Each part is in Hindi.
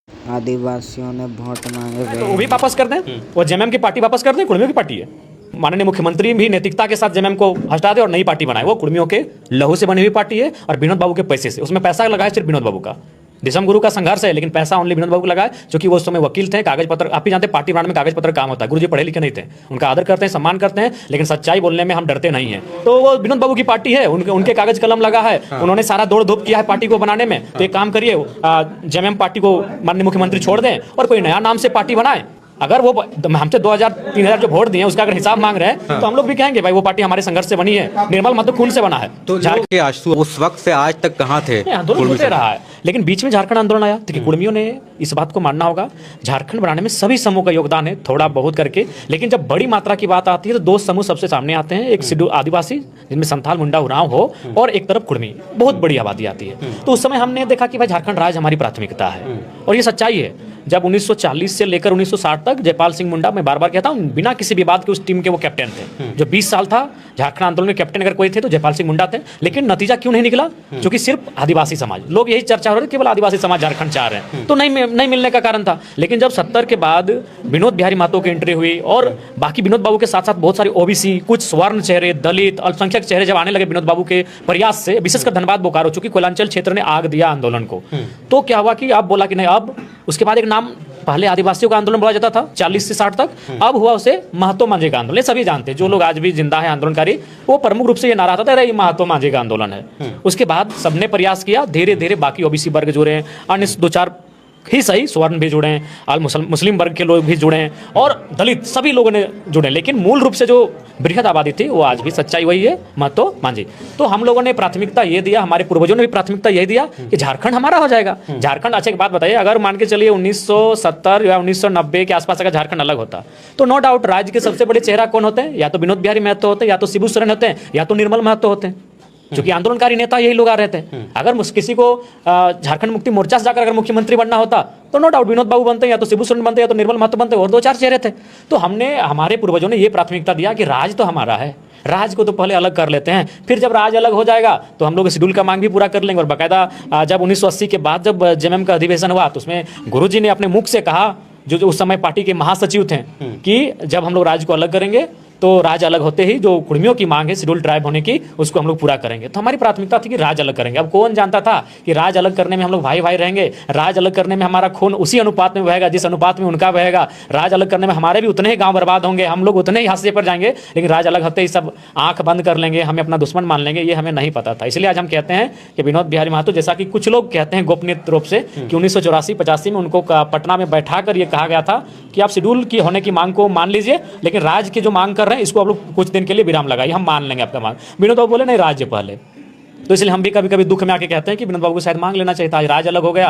आदिवासियों ने वोट मांगे तो वो भी वापस कर दें, वो जेएमएम की पार्टी वापस कर दें, कुर्मियों की पार्टी है। माननीय मुख्यमंत्री भी नैतिकता के साथ जेएमएम को हटा दे और नई पार्टी बनाए। वो कुर्मियों के लहू से बनी हुई पार्टी है और विनोद बाबू के पैसे से। उसमें पैसा लगाया सिर्फ विनोद बाबू का, दिसम गुरु का संघर्ष है, लेकिन पैसा ओनली विनोद बाबू को लगाए, क्योंकि वो उस समय वकील थे। कागज पत्र आप ही जानते हैं, पार्टी बनाने में कागज पत्र काम होता है। गुरुजी पढ़े लिखे नहीं थे, उनका आदर करते हैं, सम्मान करते हैं, लेकिन सच्चाई बोलने में हम डरते नहीं हैं। तो वो विनोद बाबू की पार्टी है, उनके कागज कलम लगा है, उन्होंने सारा दौड़ धूप किया है पार्टी को बनाने में। तो एक काम करिए, जेएमएम पार्टी को माननीय मुख्यमंत्री छोड़ दें और कोई नया नाम से पार्टी बनाए। अगर वो हमसे 2000-3000 जो वोट दिए उसका अगर हिसाब मांग रहे हैं, तो हम लोग भी कहेंगे भाई वो पार्टी हमारे संघर्ष से बनी है, निर्मल मत खून से बना है। तो के आंसू उस वक्त से आज तक कहाँ थे? आंदोलन होते रहा है, लेकिन बीच में झारखंड आंदोलन आया। देखिए, कुर्मियों ने इस बात को मानना होगा, झारखंड बनाने में सभी समूह का योगदान है, थोड़ा बहुत करके। लेकिन जब बड़ी मात्रा की बात आती है तो दो समूह सबसे सामने आते हैं, एक शेड्यूल आदिवासी जिनमें संथाल, मुंडा, उरांव हो, और एक तरफ कुर्मी, बहुत बड़ी आबादी आती है। तो उस समय हमने देखा कि भाई झारखंड राज्य हमारी प्राथमिकता है, और ये सच्चाई है। जब 1940 से लेकर 1960 तक जयपाल सिंह मुंडा, मैं बार बार कहता हूँ, बिना किसी विवाद के उस टीम के वो कैप्टन थे। जो 20 साल था झारखंड आंदोलन में कैप्टन अगर कोई थे तो जयपाल सिंह मुंडा थे। लेकिन नतीजा क्यों नहीं निकला? क्योंकि सिर्फ आदिवासी समाज, लोग यही चर्चा हो रही थी, केवल आदिवासी समाज झारखंड चाह रहे हैं, तो नहीं मिलने का कारण था। लेकिन जब 70 के बाद विनोद बिहारी महतो की एंट्री हुई और बाकी विनोद बाबू के साथ साथ बहुत सारे ओबीसी, कुछ स्वर्ण चेहरे, दलित, अल्पसंख्यक चेहरे जब आने लगे विनोद बाबू के प्रयास से, विशेषकर धनबाद बोकारो, चूंकि कोयलांचल क्षेत्र ने आग दिया आंदोलन को, तो क्या हुआ कि अब बोला कि नहीं, अब उसके बाद एक नाम, पहले आदिवासियों का आंदोलन बोला जाता था 40 से 60 तक, अब हुआ उसे महतो मांझे का आंदोलन। सभी जानते हैं, जो लोग आज भी जिंदा है आंदोलनकारी, वो प्रमुख रूप से ये नारा था, अरे ये महतो मांझे का आंदोलन है। उसके बाद सबने प्रयास किया, धीरे धीरे बाकी ओबीसी वर्ग जुड़े, अन्य दो चार ही सही स्वर्ण भी जुड़े, मुस्लिम वर्ग के लोग भी जुड़े, और दलित, सभी लोगों ने जुड़े। लेकिन मूल रूप से जो बृहद आबादी थी वो आज भी सच्चाई वही है, महतो मांझी। तो हम लोगों ने प्राथमिकता ये दिया, हमारे पूर्वजों ने भी प्राथमिकता यही दिया कि झारखंड हमारा हो जाएगा। झारखंड, अच्छा एक बात बताइए, अगर मान के चलिए 1970 या 1990 के आसपास अगर झारखंड अलग होता, तो नो डाउट राज्य के सबसे बड़े चेहरा कौन होते हैं? या तो विनोद बिहारी महतो होते हैं, या तो शिबू सोरेन होते हैं, या तो निर्मल महतो होते हैं, क्योंकि आंदोलनकारी नेता यही लोग आ रहे थे। अगर किसी को झारखंड मुक्ति मोर्चा से जाकर अगर मुख्यमंत्री बनना होता, तो नो डाउट विनोद बाबू बनते, या तो शिबू सोरेन बनते, या तो निर्मल महतो बनते, और दो चार चेहरे थे। तो हमारे पूर्वजों ने ये प्राथमिकता दिया कि राज तो हमारा है, राज को तो पहले अलग कर लेते हैं, फिर जब राज अलग हो जाएगा तो हम लोग शेड्यूल का मांग भी पूरा कर लेंगे। और बाकायदा जब 1980 के बाद जब जेएमएम का अधिवेशन हुआ, तो उसमें गुरुजी ने अपने मुख से कहा, जो उस समय पार्टी के महासचिव थे, कि जब हम लोग राज्य को अलग करेंगे तो राज्य अलग होते ही जो कुर्मियों की मांग है शेड्यूल ट्राइब होने की, उसको हम लोग पूरा करेंगे। तो हमारी प्राथमिकता थी कि राज्य अलग करेंगे। अब कौन जानता था कि राज्य अलग करने में हम लोग भाई भाई रहेंगे, राज्य अलग करने में हमारा खून उसी अनुपात में बहेगा जिस अनुपात में उनका बहेगा, राज्य अलग करने में हमारे भी उतने ही गांव बर्बाद होंगे, हम लोग उतने ही हाशिए पर जाएंगे, लेकिन राज्य अलग होते ही सब आंख बंद कर लेंगे, हमें अपना दुश्मन मान लेंगे। ये हमें नहीं पता था। इसलिए आज हम कहते हैं कि विनोद बिहारी महतो, जैसा कि कुछ लोग कहते हैं गोपनीय रूप से, कि 1984-85 में उनको पटना में बैठा कर ये कहा गया था कि आप शेड्यूल की होने की मांग को मान लीजिए, लेकिन राज्य की जो मांग कर रहे हैं इसको आप लोग कुछ दिन के लिए विराम लगाइए, हम मान लेंगे आपका मांग। विनोद बाबू बोले नहीं, राज्य पहले। तो इसलिए हम भी कभी कभी दुख में आके कहते हैं कि विनोद बाबू को शायद मांग लेना चाहिए था। आज राज्य अलग हो गया,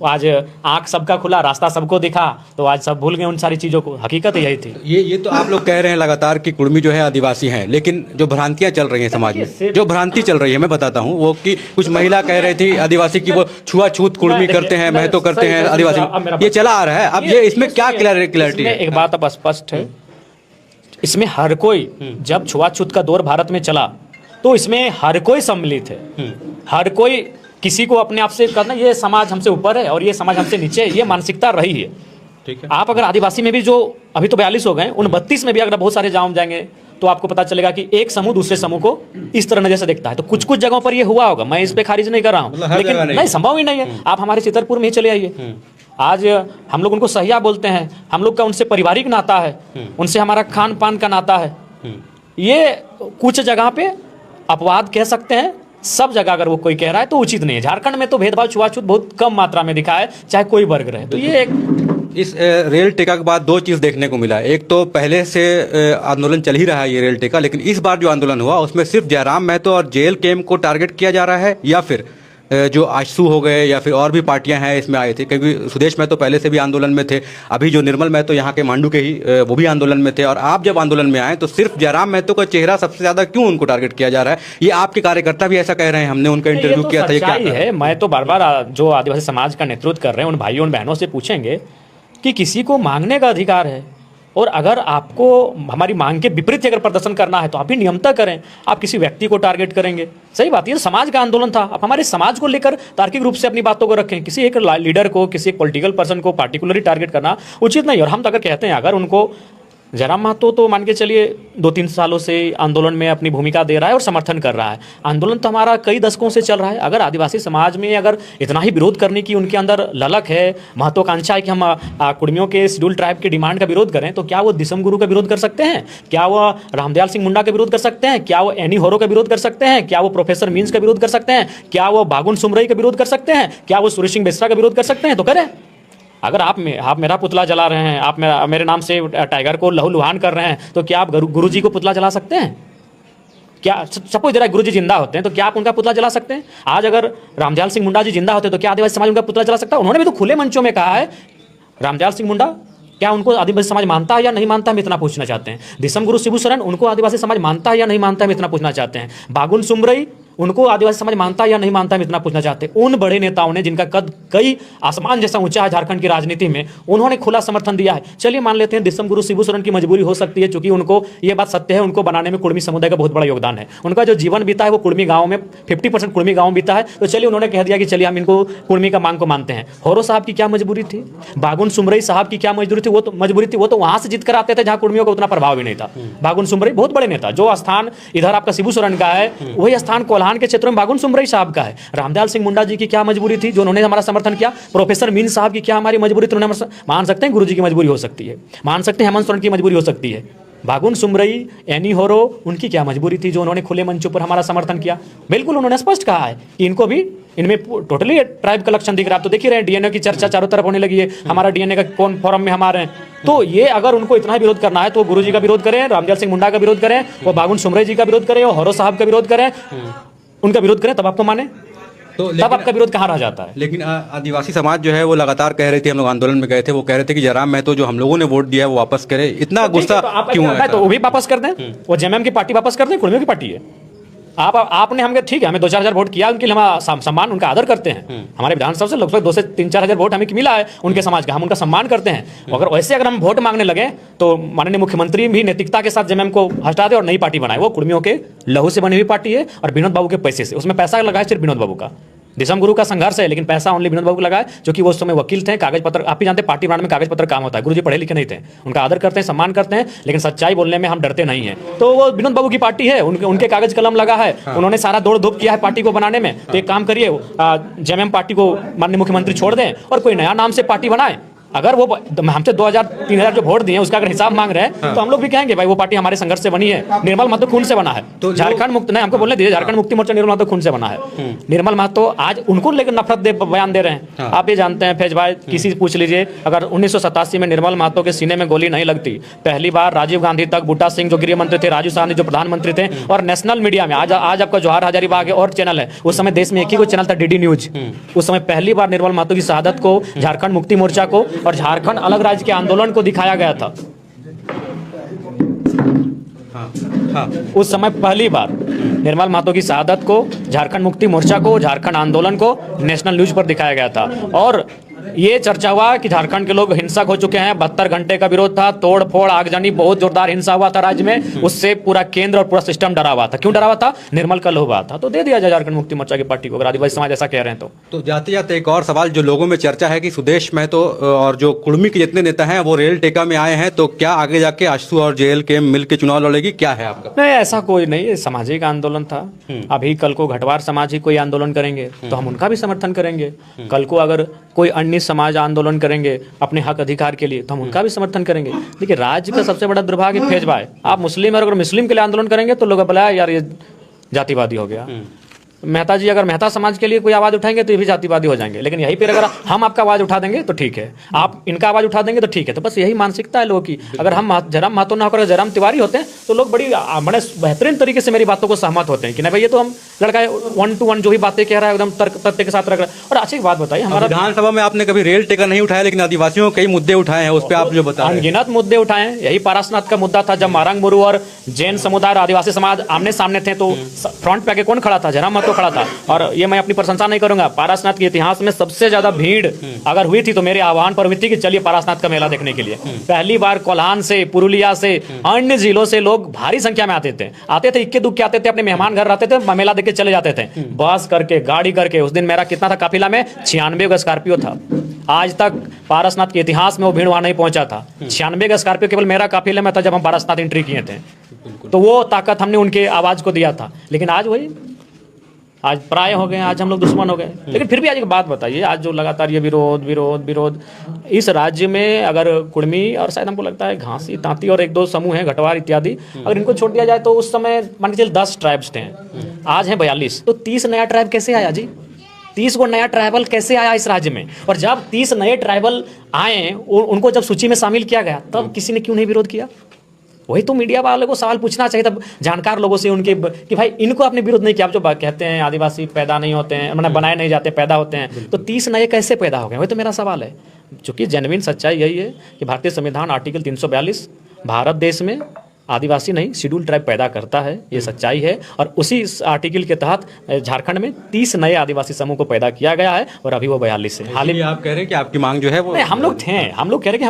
आज आंख सबका खुला, रास्ता सबको दिखा, तो आज सब भूल गए उन सारी चीज़ों को। हकीकत यही थी। ये तो आप लोग कह रहे हैं लगातार कि कुर्मी जो है आदिवासी हैं, लेकिन जो भ्रांतियां चल रही हैं समाज में, जो भ्रांति चल रही है मैं बताता हूँ, वो कि कुछ महिला कह रही थी आदिवासी की वो छुआछूत कुर्मी करते हैं, महतो करते हैं आदिवासी, ये चला आ रहा है। अब ये इसमें क्या क्लैरिटी है? एक बात अब स्पष्ट है, इसमें हर कोई, जब छुआछूत का दौर भारत में चला तो इसमें हर कोई सम्मिलित है। हर कोई किसी को अपने आप से करना, ये समाज हमसे ऊपर है और ये समाज हमसे नीचे है, ये मानसिकता रही है। ठीक है, आप अगर आदिवासी में भी, जो अभी तो 42 हो गए, उन 32 में भी अगर बहुत सारे गाँव जाएंगे तो आपको पता चलेगा कि एक समूह दूसरे समूह को इस तरह नजर से देखता है। तो कुछ कुछ जगहों पर ये हुआ होगा, मैं इस पे खारिज नहीं कर रहा हूँ, लेकिन नहीं, संभव ही नहीं है। आप हमारे चितरपुर में ही चले आइए, आज हम लोग उनको सहिया बोलते हैं, हम लोग का उनसे पारिवारिक नाता है, उनसे हमारा खान पान का नाता है। ये कुछ जगह पे अपवाद कह सकते हैं, सब जगह अगर वो कोई कह रहा है तो उचित नहीं है। झारखंड में तो भेदभाव, छुआछूत बहुत कम मात्रा में दिखा है, चाहे कोई वर्ग रहे। तो ये एक इस रेल टेका के बाद दो चीज़ देखने को मिला। एक तो पहले से आंदोलन चल ही रहा है ये रेल टेका, लेकिन इस बार जो आंदोलन हुआ उसमें सिर्फ जयराम महतो और जेल कैम्प को टारगेट किया जा रहा है, या फिर जो आजसू हो गए या फिर और भी पार्टियां हैं इसमें आए थे, क्योंकि सुदेश महतो पहले से भी आंदोलन में थे, अभी जो निर्मल महतो यहाँ के मांडू के ही वो भी आंदोलन में थे, और आप जब आंदोलन में आए तो सिर्फ जयराम महतो का चेहरा सबसे ज़्यादा क्यों उनको टारगेट किया जा रहा है? ये आपके कार्यकर्ता भी ऐसा कह रहे हैं, हमने उनका इंटरव्यू किया था। ये क्या है? मैं तो बार बार जो आदिवासी समाज का नेतृत्व कर रहे हैं उन भाइयों उन बहनों से पूछेंगे कि किसी को मांगने का अधिकार है और अगर आपको हमारी मांग के विपरीत अगर प्रदर्शन करना है तो आप भी नियमता करें। आप किसी व्यक्ति को टारगेट करेंगे, सही बात है, ये समाज का आंदोलन था। आप हमारे समाज को लेकर तार्किक रूप से अपनी बातों को रखें। किसी एक लीडर को, किसी एक पॉलिटिकल पर्सन को पार्टिकुलरली टारगेट करना उचित नहीं। और हम तो अगर कहते हैं, अगर उनको जयराम महतो तो मान के चलिए 2-3 सालों से आंदोलन में अपनी भूमिका दे रहा है और समर्थन कर रहा है। आंदोलन तो हमारा कई दशकों से चल रहा है। अगर आदिवासी समाज में अगर इतना ही विरोध करने की उनके अंदर ललक है, महत्वाकांक्षा है कि हम कुड़मियों के शेड्यूल ट्राइब के डिमांड का विरोध करें, तो क्या वो दिसम गुरु का विरोध कर सकते हैं? क्या वो रामदयाल सिंह मुंडा का विरोध कर सकते हैं? क्या वो एनी होरो का विरोध कर सकते हैं? क्या वो प्रोफेसर मीन्स का विरोध कर सकते हैं? क्या वो बागुन सुमरई का विरोध कर सकते हैं? क्या वो सुरेश सिंह बेसरा का विरोध कर सकते हैं? तो करें। अगर आप मेरा पुतला जला रहे हैं, आप मेरे नाम से टाइगर को लहूलुहान कर रहे हैं, तो क्या आप गुरु जी को पुतला जला सकते हैं? क्या सपोज जरा गुरु जी जिंदा होते हैं तो क्या आप उनका पुतला जला सकते हैं? आज अगर रामदयाल सिंह मुंडा जी जिंदा होते तो क्या आदिवासी समाज उनका पुतला जला सकता है? उन्होंने भी तो खुले मंचों में कहा है। रामदयाल सिंह मुंडा क्या उनको आदिवासी समाज मानता है या नहीं मानता, हम इतना पूछना चाहते हैं। दिसम गुरु शिबू सरन उनको आदिवासी समाज मानता है या नहीं मानता, हम इतना पूछना चाहते हैं। बागुन सुमरई उनको आदिवासी समाज मानता है या नहीं मानता, हम इतना पूछना चाहते हैं। उन बड़े नेताओं ने जिनका कद कई आसमान जैसा ऊंचा है झारखंड की राजनीति में, उन्होंने खुला समर्थन दिया है। चलिए मान लेते हैं दिसम गुरु शिबू सोरेन की मजबूरी हो सकती है, क्योंकि उनको ये बात सत्य है, उनको बनाने में कुड़मी समुदाय का बहुत बड़ा योगदान है। उनका जो जीवन बीता है वो कुड़मी गाँव में 50% कुड़मी गाँव बीता है। तो चलिए उन्होंने कह दिया कि चलिए हम इनको कुड़मी का मांग को मानते हैं। होरो साहब की क्या मजबूरी थी? बागुन सुमरई साहब की क्या मजबूरी थी? वो तो वहां से जीत कर आते थे जहां कुड़मियों का उतना प्रभाव भी नहीं था। बागुन सुमरई बहुत बड़े नेता, जो स्थान इधर आपका शिबू सोरेन का है वही स्थान कोल्हान के क्षेत्र में बागुन सुमरई साहब का है। रामदयाल सिंह मुंडा जी की क्या मजबूरी थी जो उन्होंने हमारा समर्थन किया? प्रोफेसर मीन साहब की क्या हमारी मजबूरी थी? उन्होंने मान सकते हैं गुरु जी की मजबूरी हो सकती है, मान सकते हैं हेमंत सोरेन की मजबूरी हो सकती है। बागुन सुमरई, एनी होरो, उनकी क्या मजबूरी थी जो उन्होंने खुले मंचों पर हमारा समर्थन किया? बिल्कुल उन्होंने स्पष्ट कहा है कि इनको भी इनमें टोटली ट्राइब का लक्षण दिख रहा है। तो देख ही रहे हैं डीएनए की चर्चा चारों तरफ होने लगी है, हमारा डीएनए का कौन फोरम में हमारे हैं। तो ये अगर उनको इतना ही विरोध करना है तो गुरु जी का विरोध करें, रामदयाल सिंह मुंडा का विरोध करें, वो बागुन सुमरई जी का विरोध करें, और होरो साहब का विरोध करें, उनका विरोध करें, तब आपको माने। तो तब आपका विरोध कहाँ रह जाता है? लेकिन आदिवासी समाज जो है वो लगातार कह रही थी, हम लोग आंदोलन में गए थे, वो कह रहे थे कि जयराम महतो जो हम लोगों ने वोट दिया है वो वापस करे। इतना गुस्सा क्यों है? तो वो भी वापस कर दें, वो जेएमएम की पार्टी वापस कर दें, कुड़मियों की पार्टी है। आपने हमें ठीक है, हमें 2-4 हज़ार वोट किया, उनके लिए हम सम्मान उनका आदर करते हैं। हमारे विधानसभा से लगभग 2 से 3-4 हज़ार वोट हमें मिला है उनके समाज का, हम उनका सम्मान करते हैं। अगर वैसे अगर हम वोट मांगने लगे तो माननीय मुख्यमंत्री भी नैतिकता के साथ जेएमएम को हटा दे और नई पार्टी बनाए। वो कुड़मियों के लहू से बनी हुई पार्टी है और विनोद बाबू के पैसे से, उसमें पैसा लगाए सिर्फ विनोद बाबू का। दिसम गुरु का संघर्ष है लेकिन पैसा ओनली विनोद बाबू को लगाए, जो कि वो उस समय वकील थे, कागज पत्र, आप ही जानते हैं पार्टी बनाने में कागज पत्र काम होता है। गुरुजी पढ़े लिखे नहीं थे, उनका आदर करते हैं, सम्मान करते हैं, लेकिन सच्चाई बोलने में हम डरते नहीं हैं। तो वो विनोद बाबू की पार्टी है, उनके कागज कलम लगा है, उन्होंने सारा दौड़ धूप किया है पार्टी को बनाने में। तो एक काम करिए, जेएमएम पार्टी को माननीय मुख्यमंत्री छोड़ दें और कोई नया नाम से पार्टी बनाए। अगर वो हमसे 2,000-3,000 जो वोट दिए उसका अगर हिसाब मांग रहे हैं तो हम लोग भी कहेंगे भाई वो पार्टी हमारे संघर्ष से बनी है। निर्मल महतो खून से बना है, तो झारखंड मुक्त नहीं, हमको बोलने दीजिए, झारखंड मुक्ति मोर्चा निर्मल महतो खून से बना है। निर्मल महतो आज उनको लेकर नफरत बयान दे रहे हैं। आप ये जानते हैं फैज भाई, किसी से पूछ लीजिए, अगर 1987 में निर्मल महतो के सीने में गोली नहीं लगती, पहली बार राजीव गांधी तक, बूटा सिंह जो गृह मंत्री थे, राजीव गांधी जो प्रधानमंत्री थे, और नेशनल मीडिया में आज आपका जवाहर हजारीबाग है और चैनल है, उस समय देश में एक ही चैनल था, डीडी न्यूज। उस समय पहली बार निर्मल महतो की शहादत को, झारखंड मुक्ति मोर्चा को और झारखंड अलग राज्य के आंदोलन को दिखाया गया था। उस समय पहली बार निर्मल महतो की शहादत को, झारखंड मुक्ति मोर्चा को, झारखंड आंदोलन को नेशनल न्यूज पर दिखाया गया था। और ये चर्चा हुआ कि झारखंड के लोग हिंसक हो चुके हैं, 72 घंटे का विरोध था, तोड़ फोड़ आगजनी, बहुत जोरदार हिंसा हुआ था राज्य में, उससे पूरा केंद्र और पूरा सिस्टम डरा हुआ था। क्यों डरा हुआ था? निर्मल का लोहा था। तो दे दिया जाए झारखंड मुक्ति मोर्चा की पार्टी को, अगर आदिवासी समाज ऐसा कह रहे हैं तो जाते जाते एक और सवाल जो लोगों में चर्चा है कि सुदेश महतो और जो कुड़मी के जितने नेता हैं वो रेल टेका में आए हैं, तो क्या आगे जाके आशु और जेल के मिल के चुनाव लड़ेगी? क्या है आपका? नहीं, ऐसा कोई नहीं, ये सामाजिक आंदोलन था। अभी कल को घटवार समाज ही कोई आंदोलन करेंगे तो हम उनका भी समर्थन करेंगे। कल को अगर कोई अन्य समाज आंदोलन करेंगे अपने हक अधिकार के लिए तो हम उनका भी समर्थन करेंगे। देखिए राज्य का सबसे बड़ा दुर्भाग्य फैज भाई, आप मुस्लिम और अगर मुस्लिम के लिए आंदोलन करेंगे तो लोग बोला यार ये जातिवादी हो गया। मेहता जी अगर मेहता समाज के लिए कोई आवाज उठाएंगे तो ये भी जातिवादी हो जाएंगे। लेकिन यहीं पर अगर हम आपका आवाज उठा देंगे तो ठीक है, आप इनका आवाज उठा देंगे तो ठीक है। तो बस यही मानसिकता है लोगों की। अगर हम जयराम महतो ना होकर जयराम तिवारी होते हैं तो लोग बड़ी बड़े बेहतरीन तरीके से मेरी बातों को सहमत होते हैं कि नहीं भाई ये तो हम लड़का 1-to-1 जो भी बातें कह रहा है एकदम तर्क तथ्य के साथ रख रहा है। और अच्छी बात बताइए, हमारा विधानसभा में आपने कभी रेल टेका नहीं उठाया, लेकिन आदिवासियों के कई मुद्दे उठाए हैं, उस पर आप जो बता रहे हैं। अनगिनत मुद्दे उठाए। यही पारसनाथ का मुद्दा था, जब मारंग मुरु और जैन समुदाय और आदिवासी समाज आमने सामने थे तो फ्रंट पे आके कौन खड़ा था? जयराम महतो तो खड़ा था। और ये मैं अपनी प्रशंसा नहीं करूंगा, पारसनाथ के इतिहास में सबसे ज्यादा भीड़ अगर हुई थी तो मेरे आह्वान पर हुई थी कि चलिए पारसनाथ का मेला देखने के लिए। पहली बार कोल्हान से, पुरुलिया से, अन्य जिलों से लोग भारी संख्या में आते थे, इक्के दुक्के आते थे, अपने मेहमान घर रहते थे, मेला देख के चले जाते थे, बस करके, गाड़ी करके। उस दिन मेरा कितना था काफिला में, 96 का स्कॉर्पियो था। आज तक पारसनाथ के इतिहास में वो भीड़ वहां नहीं पहुंचा था। 96 का स्कॉर्पियो केवल मेरा काफिले में था जब हम पारसनाथ एंट्री किए थे। तो वो ताकत हमने उनके आवाज को दिया था। लेकिन आज वही, आज प्राय हो गए, आज हम लोग दुश्मन हो गए। लेकिन फिर भी आज एक बात बताइए, आज जो लगातार ये विरोध विरोध विरोध, इस राज्य में अगर कुर्मी और शायद हमको लगता है घासी, तांती और एक दो समूह हैं, घटवार इत्यादि, अगर इनको छोड़ दिया जाए तो उस समय मान के चलिए 10 ट्राइब्स थे, आज हैं 42, तो 30 नया ट्राइब कैसे आया जी? 30 को नया ट्राइबल कैसे आया इस राज्य में? और जब 30 नए ट्राइबल आए, उनको जब सूची में शामिल किया गया, तब किसी ने क्यों नहीं विरोध किया? वही तो मीडिया वालों को सवाल पूछना चाहिए था, जानकार लोगों से, उनके, कि भाई इनको आपने विरोध नहीं किया। आप जो कहते हैं आदिवासी पैदा नहीं होते हैं, मैंने बनाए नहीं जाते, पैदा होते हैं, तो 30 नए कैसे पैदा हो गए? वही तो मेरा सवाल है। चूंकि जेन्युइन सच्चाई यही है कि भारतीय संविधान आर्टिकल 342 भारत देश में आदिवासी नहीं, शेड्यूल ट्राइब पैदा करता है, ये सच्चाई है। और उसी आर्टिकल के तहत झारखंड में 30 नए आदिवासी समूह को पैदा किया गया है और अभी वो 42 है। हाल ही आप कह रहे हैं कि आपकी मांग जो है वो, हम लोग कह रहे हैं कि हमें